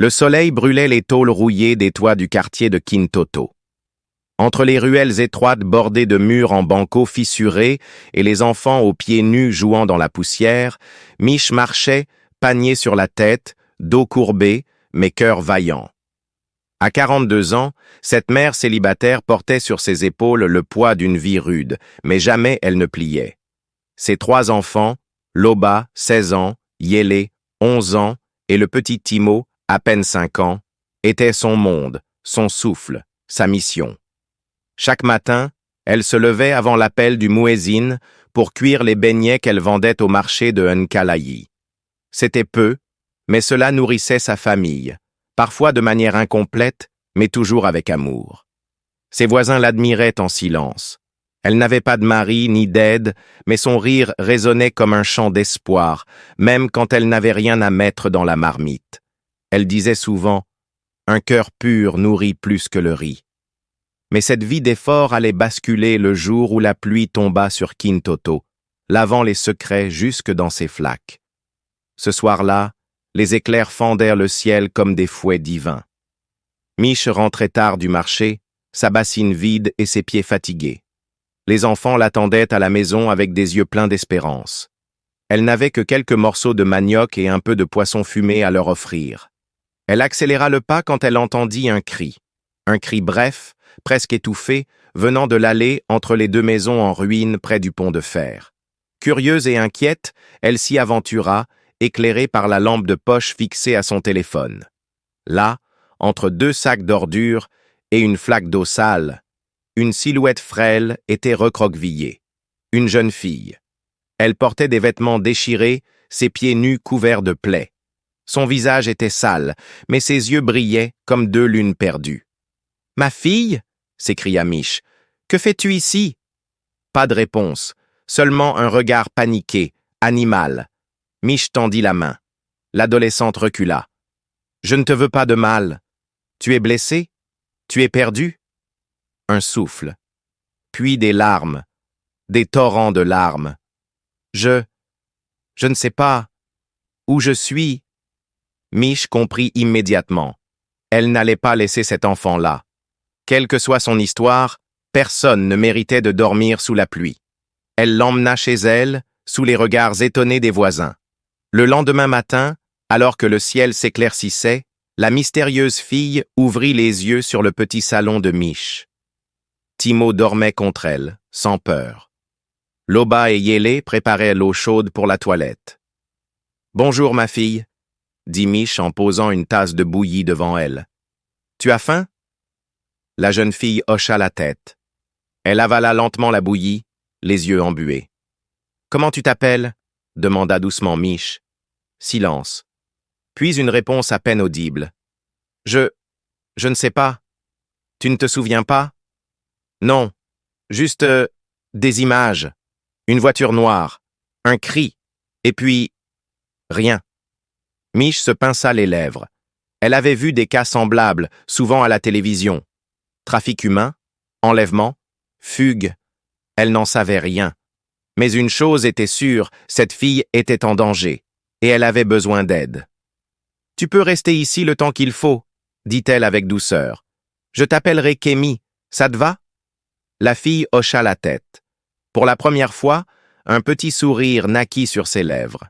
Le soleil brûlait les tôles rouillées des toits du quartier de Kintoto. Entre les ruelles étroites bordées de murs en banco fissurés et les enfants aux pieds nus jouant dans la poussière, Mich marchait, panier sur la tête, dos courbé, mais cœur vaillant. À 42 ans, cette mère célibataire portait sur ses épaules le poids d'une vie rude, mais jamais elle ne pliait. Ses 3 enfants, Loba, 16 ans, Yele, 11 ans, et le petit Timo, à peine 5 ans, étaient son monde, son souffle, sa mission. Chaque matin, elle se levait avant l'appel du muezzin pour cuire les beignets qu'elle vendait au marché de Nkalayi. C'était peu, mais cela nourrissait sa famille, parfois de manière incomplète, mais toujours avec amour. Ses voisins l'admiraient en silence. Elle n'avait pas de mari ni d'aide, mais son rire résonnait comme un chant d'espoir, même quand elle n'avait rien à mettre dans la marmite. Elle disait souvent « Un cœur pur nourrit plus que le riz ». Mais cette vie d'effort allait basculer le jour où la pluie tomba sur Kintoto, lavant les secrets jusque dans ses flaques. Ce soir-là, les éclairs fendèrent le ciel comme des fouets divins. Mich rentrait tard du marché, sa bassine vide et ses pieds fatigués. Les enfants l'attendaient à la maison avec des yeux pleins d'espérance. Elle n'avait que quelques morceaux de manioc et un peu de poisson fumé à leur offrir. Elle accéléra le pas quand elle entendit un cri bref, presque étouffé, venant de l'allée entre les 2 maisons en ruine près du pont de fer. Curieuse et inquiète, elle s'y aventura, éclairée par la lampe de poche fixée à son téléphone. Là, entre 2 sacs d'ordures et une flaque d'eau sale, une silhouette frêle était recroquevillée. Une jeune fille. Elle portait des vêtements déchirés, ses pieds nus couverts de plaies. Son visage était sale, mais ses yeux brillaient comme 2 lunes perdues. « Ma fille » s'écria Mich. « Que fais-tu ici » Pas de réponse, seulement un regard paniqué, animal. Mich tendit la main. L'adolescente recula. « Je ne te veux pas de mal. Tu es blessé? Tu es perdu » Un souffle. Puis des larmes. Des torrents de larmes. « Je ne sais pas. Où je suis » Mich comprit immédiatement. Elle n'allait pas laisser cet enfant-là. Quelle que soit son histoire, personne ne méritait de dormir sous la pluie. Elle l'emmena chez elle, sous les regards étonnés des voisins. Le lendemain matin, alors que le ciel s'éclaircissait, la mystérieuse fille ouvrit les yeux sur le petit salon de Mich. Timo dormait contre elle, sans peur. Loba et Yele préparaient l'eau chaude pour la toilette. « Bonjour, ma fille » dit Mich en posant une tasse de bouillie devant elle. « Tu as faim » La jeune fille hocha la tête. Elle avala lentement la bouillie, les yeux embués. « Comment tu t'appelles » demanda doucement Mich. Silence. Puis une réponse à peine audible. « Je ne sais pas. Tu ne te souviens pas ?»« Non, juste des images. Une voiture noire, un cri, et puis rien. » Mich se pinça les lèvres. Elle avait vu des cas semblables, souvent à la télévision. Trafic humain, enlèvement, fugue. Elle n'en savait rien. Mais une chose était sûre, cette fille était en danger, et elle avait besoin d'aide. « Tu peux rester ici le temps qu'il faut, » dit-elle avec douceur. « Je t'appellerai Kémi, ça te va ?» La fille hocha la tête. Pour la première fois, un petit sourire naquit sur ses lèvres.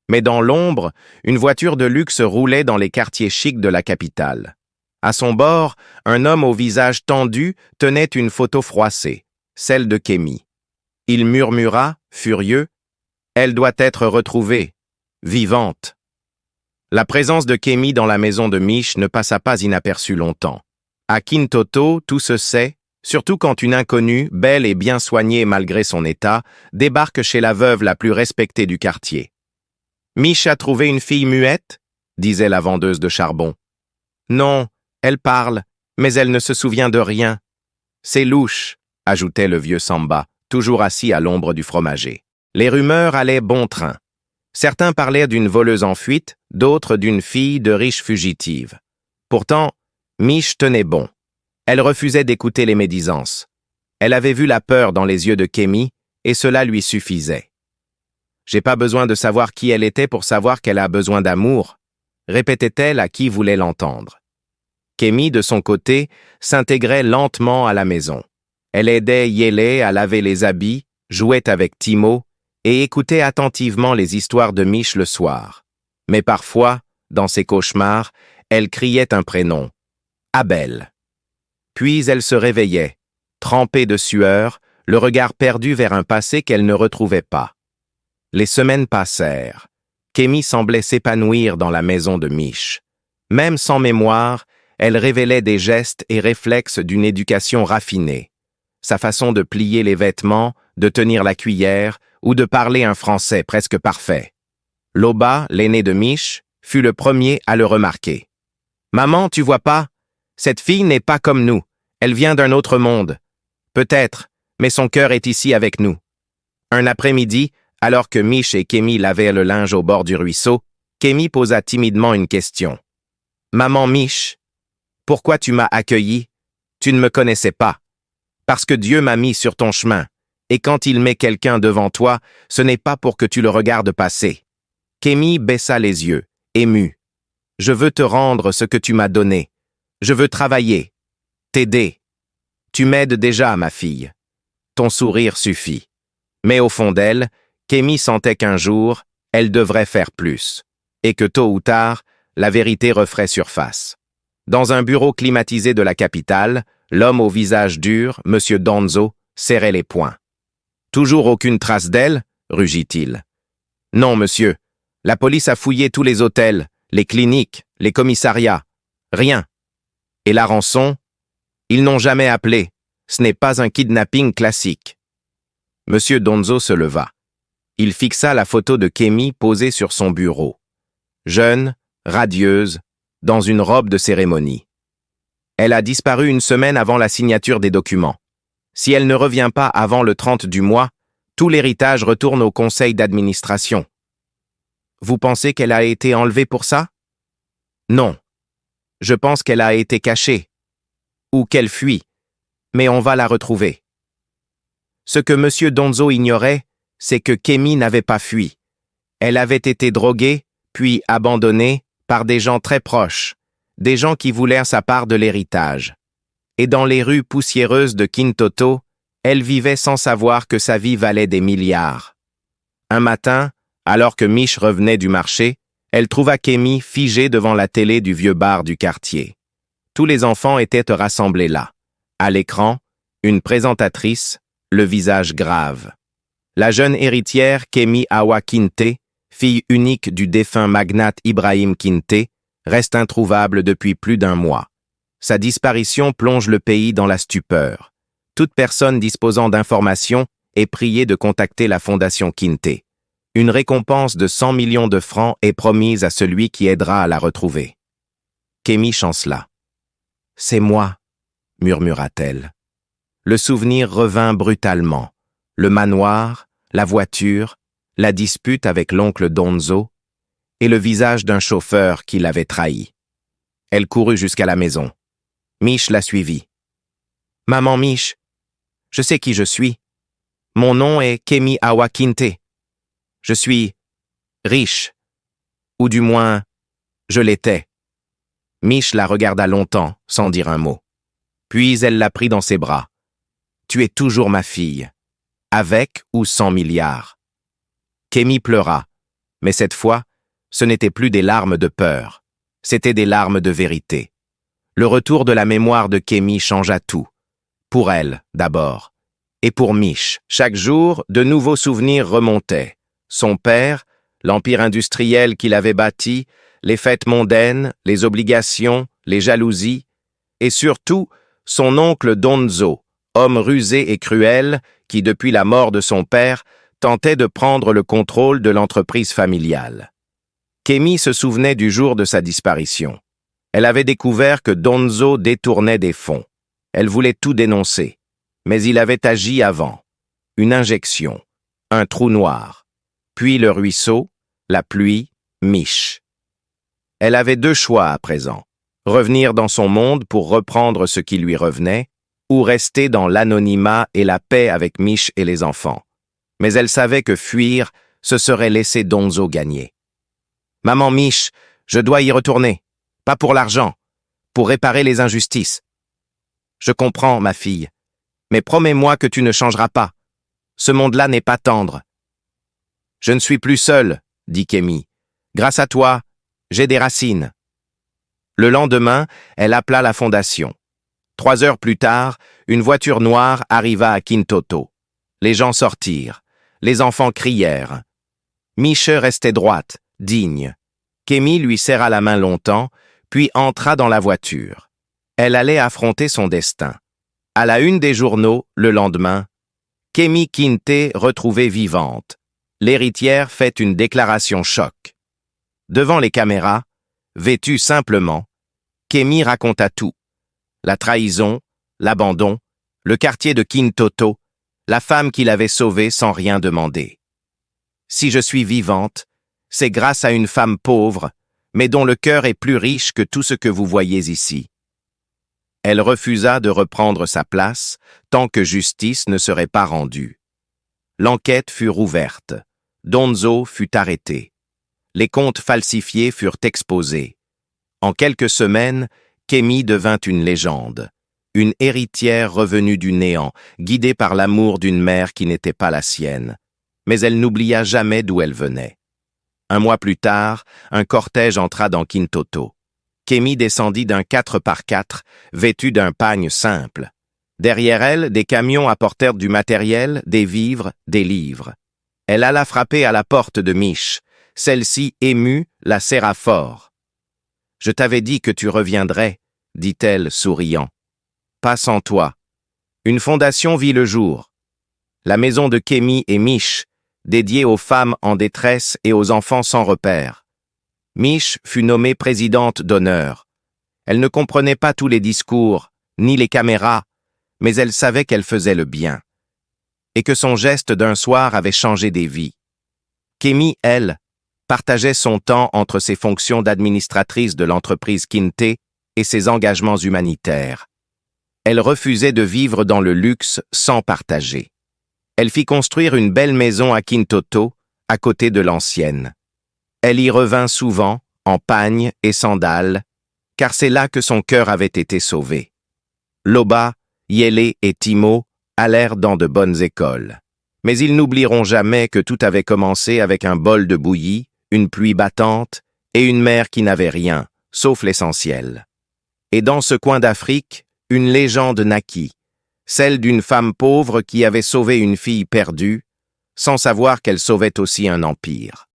Mais dans l'ombre, une voiture de luxe roulait dans les quartiers chics de la capitale. À son bord, un homme au visage tendu tenait une photo froissée, celle de Kémi. Il murmura, furieux, « Elle doit être retrouvée, vivante. » La présence de Kémi dans la maison de Mich ne passa pas inaperçue longtemps. À Kintoto, tout se sait, surtout quand une inconnue, belle et bien soignée malgré son état, débarque chez la veuve la plus respectée du quartier. « Mich a trouvé une fille muette » disait la vendeuse de charbon. « Non, elle parle, mais elle ne se souvient de rien. »« C'est louche » ajoutait le vieux Samba, toujours assis à l'ombre du fromager. Les rumeurs allaient bon train. Certains parlaient d'une voleuse en fuite, d'autres d'une fille de riche fugitive. Pourtant, Mich tenait bon. Elle refusait d'écouter les médisances. Elle avait vu la peur dans les yeux de Kémi, et cela lui suffisait. « J'ai pas besoin de savoir qui elle était pour savoir qu'elle a besoin d'amour. » répétait-elle à qui voulait l'entendre. Kémy, de son côté, s'intégrait lentement à la maison. Elle aidait Yélé à laver les habits, jouait avec Timo et écoutait attentivement les histoires de Mich le soir. Mais parfois, dans ses cauchemars, elle criait un prénom, Abel. Puis elle se réveillait, trempée de sueur, le regard perdu vers un passé qu'elle ne retrouvait pas. Les semaines passèrent. Kémy semblait s'épanouir dans la maison de Mich. Même sans mémoire, elle révélait des gestes et réflexes d'une éducation raffinée. Sa façon de plier les vêtements, de tenir la cuillère ou de parler un français presque parfait. Loba, l'aîné de Mich, fut le premier à le remarquer. « Maman, tu vois pas? Cette fille n'est pas comme nous. Elle vient d'un autre monde. Peut-être, mais son cœur est ici avec nous. » Un après-midi, alors que Mich et Kémy lavaient le linge au bord du ruisseau, Kémy posa timidement une question. « Maman Mich, pourquoi tu m'as accueilli? Tu ne me connaissais pas. Parce que Dieu m'a mis sur ton chemin, et quand il met quelqu'un devant toi, ce n'est pas pour que tu le regardes passer. » Kémy baissa les yeux, ému. « Je veux te rendre ce que tu m'as donné. Je veux travailler, t'aider. Tu m'aides déjà, ma fille. Ton sourire suffit. » Mais au fond d'elle, Kémy sentait qu'un jour, elle devrait faire plus, et que tôt ou tard, la vérité referait surface. Dans un bureau climatisé de la capitale, l'homme au visage dur, M. Donzo, serrait les poings. « Toujours aucune trace d'elle » rugit-il. « Non, monsieur. La police a fouillé tous les hôtels, les cliniques, les commissariats. Rien. Et la rançon? Ils n'ont jamais appelé. Ce n'est pas un kidnapping classique. » M. Donzo se leva. Il fixa la photo de Kémy posée sur son bureau. Jeune, radieuse, dans une robe de cérémonie. Elle a disparu une semaine avant la signature des documents. Si elle ne revient pas avant le 30 du mois, tout l'héritage retourne au conseil d'administration. Vous pensez qu'elle a été enlevée pour ça? Non. Je pense qu'elle a été cachée. Ou qu'elle fuit. Mais on va la retrouver. Ce que M. Donzo ignorait, c'est que Kémy n'avait pas fui. Elle avait été droguée, puis abandonnée, par des gens très proches, des gens qui voulèrent sa part de l'héritage. Et dans les rues poussiéreuses de Kintoto, elle vivait sans savoir que sa vie valait des milliards. Un matin, alors que Mich revenait du marché, elle trouva Kémy figée devant la télé du vieux bar du quartier. Tous les enfants étaient rassemblés là. À l'écran, une présentatrice, le visage grave. La jeune héritière Kémy Awa Kinte, fille unique du défunt magnate Ibrahim Kinte, reste introuvable depuis plus d'un mois. Sa disparition plonge le pays dans la stupeur. Toute personne disposant d'informations est priée de contacter la Fondation Kinte. Une récompense de 100 millions de francs est promise à celui qui aidera à la retrouver. Kémy chancela. « C'est moi », murmura-t-elle. Le souvenir revint brutalement. Le manoir, la voiture, la dispute avec l'oncle Donzo et le visage d'un chauffeur qui l'avait trahi. Elle courut jusqu'à la maison. Mich la suivit. « Maman Mich, je sais qui je suis. Mon nom est Kémy Awa Kinte. Je suis riche, ou du moins, je l'étais. » Mich la regarda longtemps, sans dire un mot. Puis elle la prit dans ses bras. « Tu es toujours ma fille, avec ou sans milliards. » Kémy pleura, mais cette fois, ce n'était plus des larmes de peur, c'était des larmes de vérité. Le retour de la mémoire de Kémy changea tout. Pour elle, d'abord. Et pour Mich, chaque jour, de nouveaux souvenirs remontaient. Son père, l'empire industriel qu'il avait bâti, les fêtes mondaines, les obligations, les jalousies, et surtout, son oncle Donzo, homme rusé et cruel, qui, depuis la mort de son père, tentait de prendre le contrôle de l'entreprise familiale. Kémy se souvenait du jour de sa disparition. Elle avait découvert que Donzo détournait des fonds. Elle voulait tout dénoncer. Mais il avait agi avant. Une injection, un trou noir, puis le ruisseau, la pluie, Mich. Elle avait deux choix à présent. Revenir dans son monde pour reprendre ce qui lui revenait, ou rester dans l'anonymat et la paix avec Mich et les enfants. Mais elle savait que fuir, ce serait laisser Donzo gagner. « Maman Mich, Je dois y retourner. Pas pour l'argent, pour réparer les injustices. Je comprends, ma fille, mais promets-moi que tu ne changeras pas. Ce monde-là n'est pas tendre. Je ne suis plus seul, dit Kémy. Grâce à toi, j'ai des racines. Le lendemain, elle appela la fondation. 3 heures plus tard, une voiture noire arriva à Kintoto. Les gens sortirent. Les enfants crièrent. Miche restait droite, digne. Kémy lui serra la main longtemps, puis entra dans la voiture. Elle allait affronter son destin. À la une des journaux, le lendemain, Kémy Kinteh retrouvée vivante. L'héritière fait une déclaration choc. Devant les caméras, vêtue simplement, Kémy raconta tout. La trahison, l'abandon, le quartier de Kintoto, la femme qui l'avait sauvée sans rien demander. Si je suis vivante, c'est grâce à une femme pauvre, mais dont le cœur est plus riche que tout ce que vous voyez ici. Elle refusa de reprendre sa place tant que justice ne serait pas rendue. L'enquête fut rouverte. Donzo fut arrêté. Les comptes falsifiés furent exposés. En quelques semaines, Kémy devint une légende. Une héritière revenue du néant, guidée par l'amour d'une mère qui n'était pas la sienne. Mais elle n'oublia jamais d'où elle venait. 1 mois plus tard, un cortège entra dans Kintoto. Kémy descendit d'un 4x4, vêtue d'un pagne simple. Derrière elle, des camions apportèrent du matériel, des vivres, des livres. Elle alla frapper à la porte de Miche. Celle-ci, émue, la serra fort. « Je t'avais dit que tu reviendrais, » dit-elle, souriant. « Pas sans toi. » Une fondation vit le jour. La maison de Kémy et Miche, dédiée aux femmes en détresse et aux enfants sans repère. Miche fut nommée présidente d'honneur. Elle ne comprenait pas tous les discours, ni les caméras, mais elle savait qu'elle faisait le bien, et que son geste d'un soir avait changé des vies. Kémy, elle, partageait son temps entre ses fonctions d'administratrice de l'entreprise Kinteh et ses engagements humanitaires. Elle refusait de vivre dans le luxe sans partager. Elle fit construire une belle maison à Kintoto, à côté de l'ancienne. Elle y revint souvent, en pagne et sandales, car c'est là que son cœur avait été sauvé. Loba, Yélé et Timo allèrent dans de bonnes écoles. Mais ils n'oublieront jamais que tout avait commencé avec un bol de bouillie, une pluie battante et une mère qui n'avait rien, sauf l'essentiel. Et dans ce coin d'Afrique, une légende naquit, celle d'une femme pauvre qui avait sauvé une fille perdue, sans savoir qu'elle sauvait aussi un empire.